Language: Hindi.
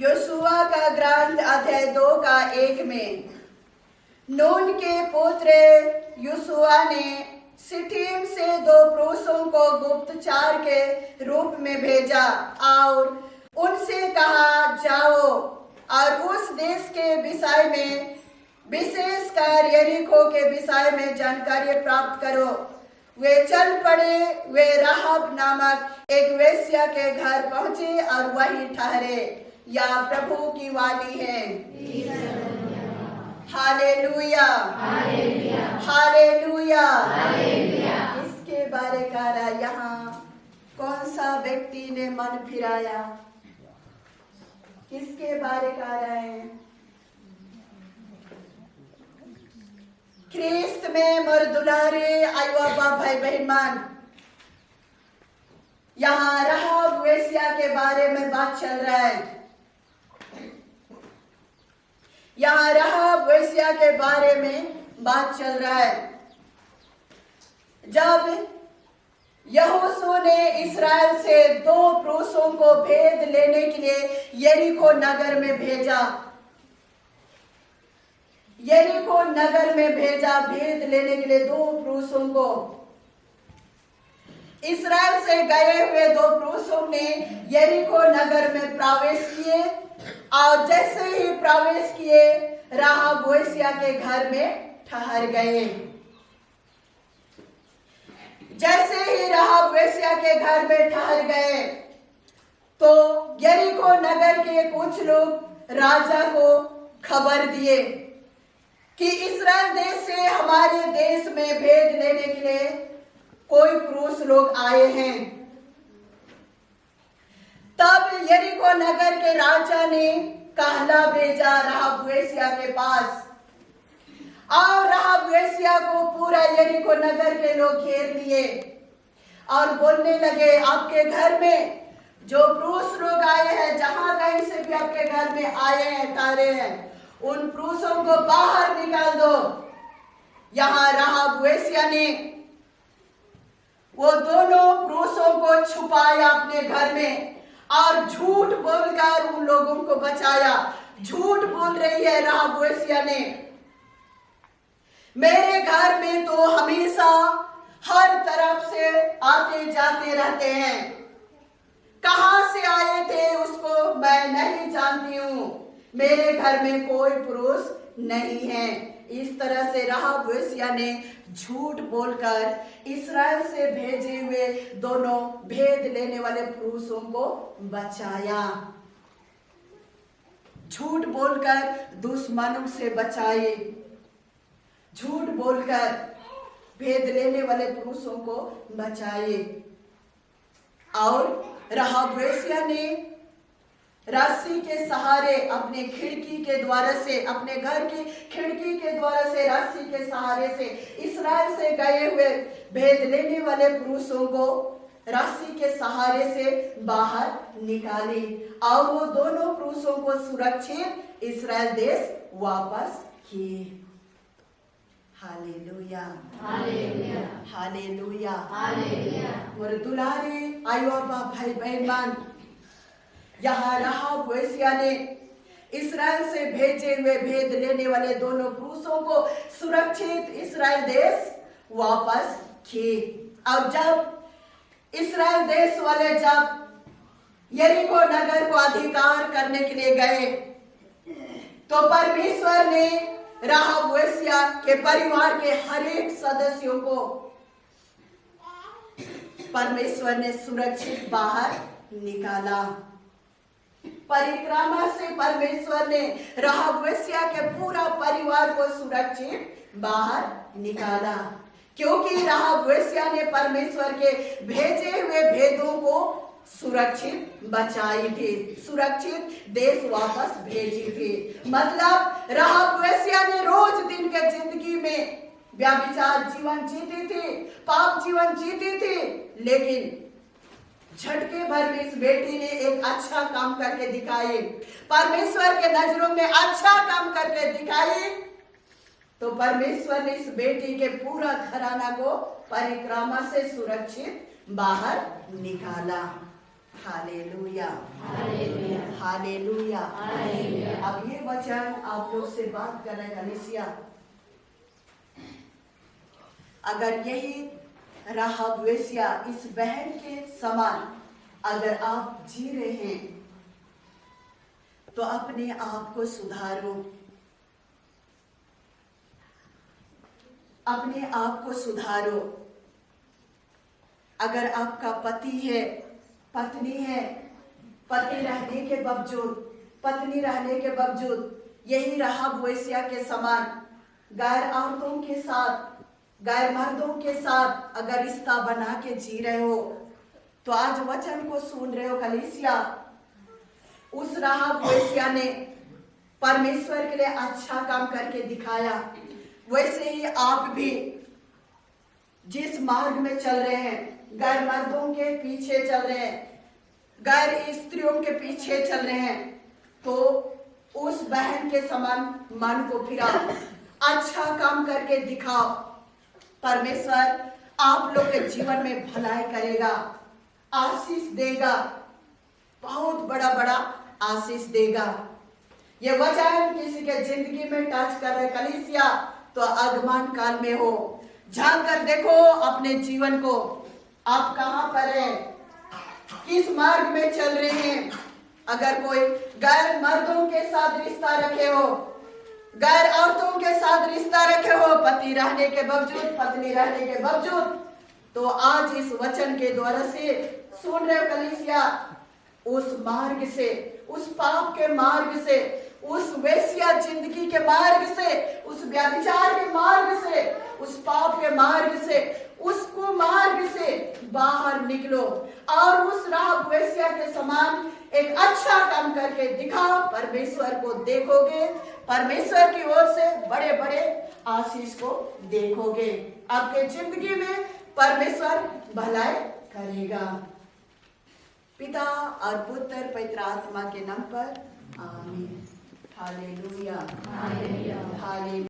योशुआ का ग्रंथ अध्याय 2 का 1 में नून के पुत्र योशुआ ने सिटीम से 2 पुरुषों को गुप्तचर के रूप में भेजा और उनसे कहा, जाओ और उस देश के विषय में, विशेषकर यरीको के विषय में जानकारी प्राप्त करो। वे चल पड़े। वे राहब नामक एक वेश्या के घर पहुंचे और वहीं ठहरे। या प्रभु की वाणी है। Hallelujah, hallelujah. इसके बारे कहा यहाँ कौन सा व्यक्ति ने मन फिराया? किसके बारे कह रहे हैं? ख्रिस्त में मोर दुलारे आयुबा भाई बहन, यहाँ राहब वेश्या के बारे में बात चल रहा है। यहाँ राहब वेश्या के बारे में बात चल रहा है। जब यहोशू ने इस्राएल से 2 पुरुषों को भेद लेने के लिए यरीको नगर में भेजा, यरीको नगर में भेजा भेद लेने के लिए 2 पुरुषों को। इस्राएल से गए हुए 2 पुरुषों ने यरीको नगर में प्रवेश किए और जैसे ही प्रवेश किए राहब वेश्या के घर में ठहर गए। जैसे ही राहब वेश्या के घर में ठहर गए तो यरीको नगर के कुछ लोग राजा को खबर दिए कि इस्राएल देश से हमारे देश में भेद लेने के लिए कोई पुरुष लोग आए हैं। तब यरीको नगर के राजा ने कहला भेजा राहब वेश्या के पास और राहब वेश्या को पूरा यरीको नगर के लोग घेर लिए और बोलने लगे, आपके घर में जो पुरुष लोग आए हैं, जहां कहीं से भी आपके घर में आए हैं, ठहरे हैं, उन पुरुषों को बाहर निकाल दो। यहाँ राहब वेश्या ने वो दोनों पुरुषों को छुपाया अपने घर में और झूठ बोलकर उन लोगों को बचाया। झूठ बोल रही है राहब वेश्या ने, मेरे घर में तो हमेशा हर तरफ से आते जाते रहते हैं, कहां से आए थे उसको मैं नहीं जानती हूं, मेरे घर में कोई पुरुष नहीं है। इस तरह से राहब वेश्या ने झूठ बोलकर इस्राएल से भेजे हुए दोनों भेद लेने वाले पुरुषों को बचाया। झूठ बोलकर दुश्मनों से बचाए, झूठ बोलकर भेद लेने वाले पुरुषों को बचाए। और राहब वेश्या ने रस्सी के सहारे अपने खिड़की के द्वारा से, अपने घर की खिड़की के द्वारा से, रस्सी के सहारे से इस्राएल से गए हुए भेद लेने वाले पुरुषों को रस्सी के सहारे से बाहर निकाली और वो दोनों पुरुषों को सुरक्षित इस्राएल देश वापस किए। Hallelujah, hallelujah, hallelujah, hallelujah. और दुलारे आयुबा भाई बहन, यहाँ राहब वेश्या ने इस्राएल से भेजे हुए भेद लेने वाले दोनों पुरुषों को सुरक्षित इस्राएल देश वापस किए। और जब इस्राएल देश वाले जब यरीको नगर को अधिकार करने के लिए गए तो परमेश्वर ने राहब वेश्या के परिवार के हर एक सदस्यों को परमेश्वर ने सुरक्षित बाहर निकाला। परिक्रमा से परमेश्वर ने राहब वेश्या के पूरा परिवार को सुरक्षित बाहर निकाला, क्योंकि राहब वेश्या ने परमेश्वर के भेजे हुए भेदों को सुरक्षित बचाई थी, सुरक्षित देश वापस भेजी थी। मतलब राहब वेश्या ने रोज दिन के जिंदगी में व्यभिचार जीवन जीती थी, पाप जीवन जीती थी, लेकिन झटके भर में इस बेटी ने एक अच्छा काम करके दिखाए, परमेश्वर के नजरों में अच्छा काम करके दिखाए। तो परमेश्वर ने इस बेटी के पूरा घराना को परिक्रमा से सुरक्षित बाहर निकाला। Hallelujah, hallelujah, hallelujah. हालेलुया। अब ये वचन आप लोग से बात कर रहे हैं कलीसिया, अगर यही राहाब वेश्या इस बहन के समान अगर आप जी रहे हैं तो अपने आप को सुधारो, अपने आप को सुधारो। अगर आपका पति है, पत्नी है, पति रहने के बावजूद, पत्नी रहने के बावजूद यही राहाब वेश्या के समान गैर औरतों के साथ, गैर मर्दों के साथ अगर रिश्ता बना के जी रहे हो, तो आज वचन को सुन रहे हो कलीसिया, उस राहाब वेश्या ने परमेश्वर के लिए अच्छा काम करके दिखाया। वैसे ही आप भी जिस मार्ग में चल रहे हैं, गैर मर्दों के पीछे चल रहे हैं, गैर स्त्रियों के पीछे चल रहे हैं, तो उस बहन के समान मन को फिराओ, अच्छा काम करके दिखाओ। परमेश्वर आप लोग के जीवन में भलाई करेगा, आशीष देगा, बहुत बड़ा बड़ा आशीष देगा। ये वचन किसी के जिंदगी में टच कर रहे कलीसिया, तो आगमन काल में हो, झांक कर देखो अपने जीवन को, आप कहां पर हैं, किस मार्ग में चल रहे हैं। अगर कोई गैर मर्दों के साथ रिश्ता रखे हो, गैर औरतों के साथ रिश्ता रखे हो, पति रहने के बावजूद, पत्नी रहने के बावजूद, तो आज इस वचन के द्वारा से सुन रहे कलीसिया, उस मार्ग से, उस पाप के मार्ग से, उस वेश्या जिंदगी के मार्ग से, उस व्यभिचार के मार्ग से, उस पाप के मार्ग से, उस कुमार्ग से बाहर निकलो और उस राहाब वेश्या के समान एक अच्छा काम करके दिखाओ। परमेश्वर को देखोगे, परमेश्वर की ओर से बड़े बड़े आशीष को देखोगे, आपके जिंदगी में परमेश्वर भलाई करेगा। पिता और पुत्र पवित्र आत्मा के नाम पर आमीन। Hallelujah, hallelujah, hallelujah.